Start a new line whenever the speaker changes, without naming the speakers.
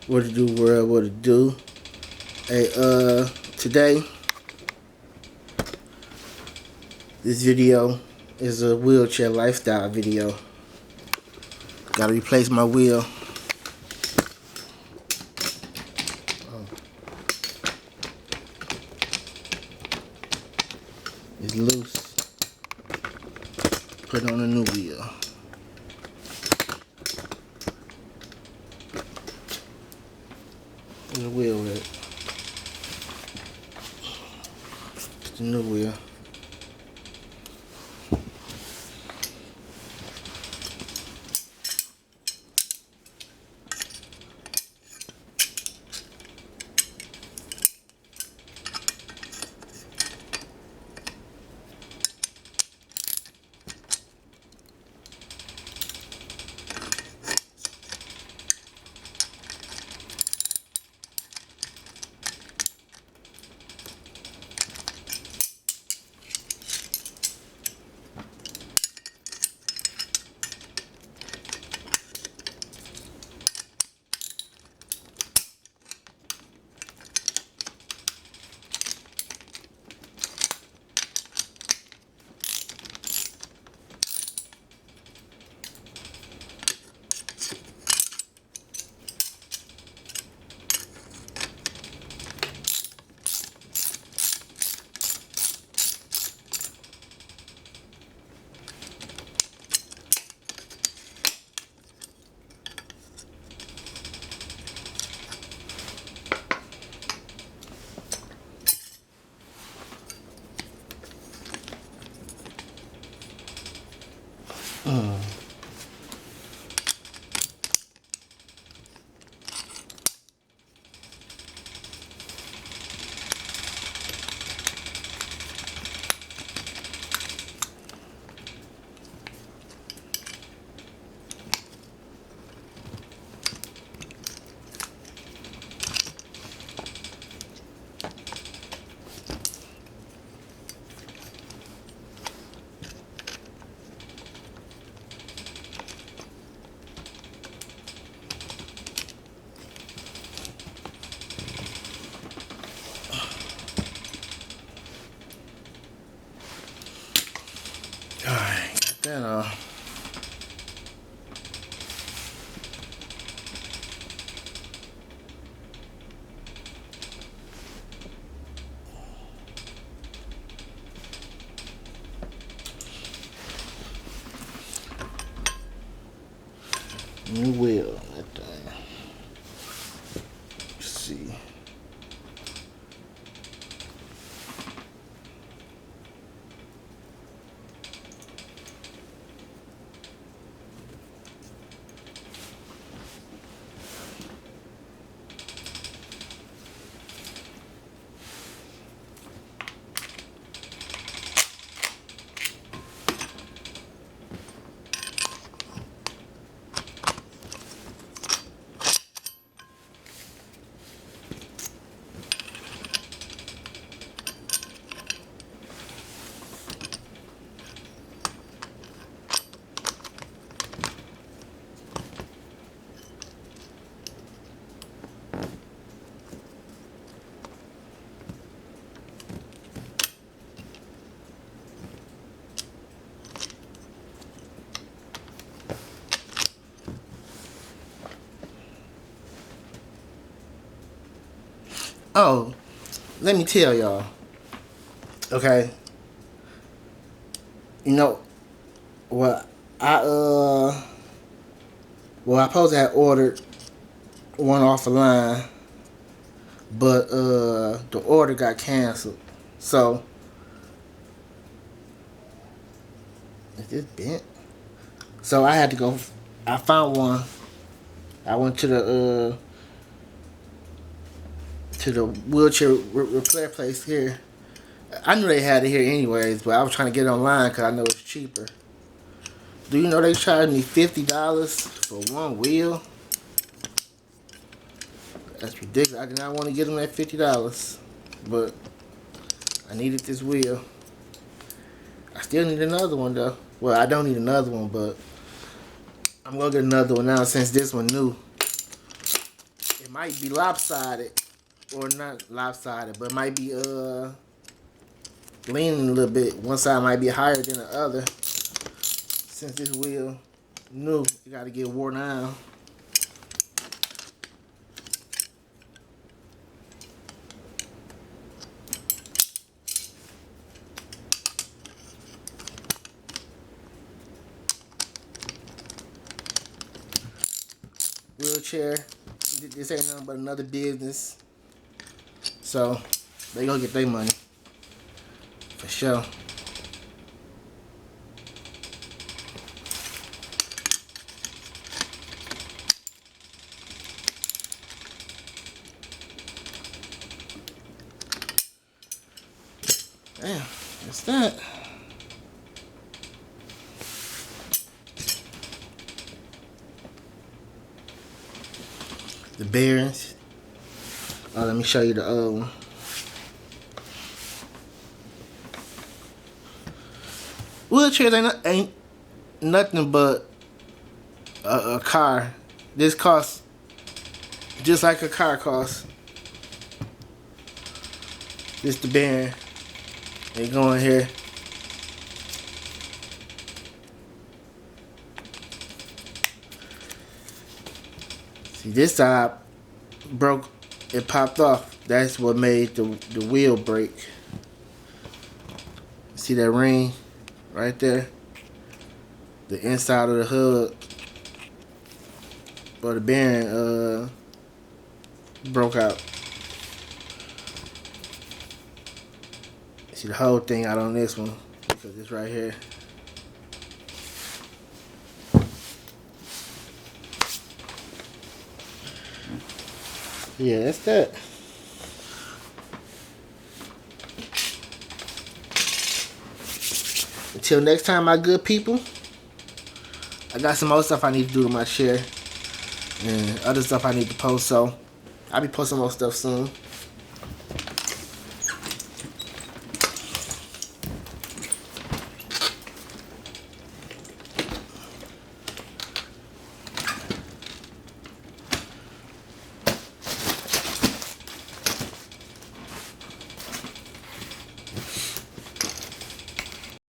What to do, world? What to do? Hey, today this video is a wheelchair lifestyle video. Gotta replace my wheel. It's loose. Put on a new wheel. Where's the wheel at? It's the new wheel. Alright, got that off. New wheel, that thing. Let's see. Oh, let me tell y'all. Okay. You know what? I supposed to have ordered one off the line, but the order got canceled. So is this bent? So I had to go. I found one. I went to the wheelchair repair place here. I knew they had it here anyways, but I was trying to get it online because I know it's cheaper. Do you know they charged me $50 for one wheel? That's ridiculous. I did not want to get them that $50, but I needed this wheel. I still need another one though. Well, I don't need another one, but I'm gonna get another one now since this one new. It might might be lopsided, or not lopsided, but might be leaning a little bit. One side might be higher than the other. Since this wheel new, you gotta get worn down. Wheelchair, this ain't nothing but another business. So they gonna get their money for sure. Damn, that's that. The bearings. Oh, let me show you the other one. Wheelchairs ain't nothing but a car. This costs just like a car costs. This the bearing. They go in here. See, this side broke. It popped off. That's what made the wheel break. See that ring right there? The inside of the hood, or the bearing broke out. See the whole thing out on this one because it's right here. Yeah, that's that. Until next time, my good people, I got some more stuff I need to do to my chair and other stuff I need to post, so I'll be posting more stuff soon.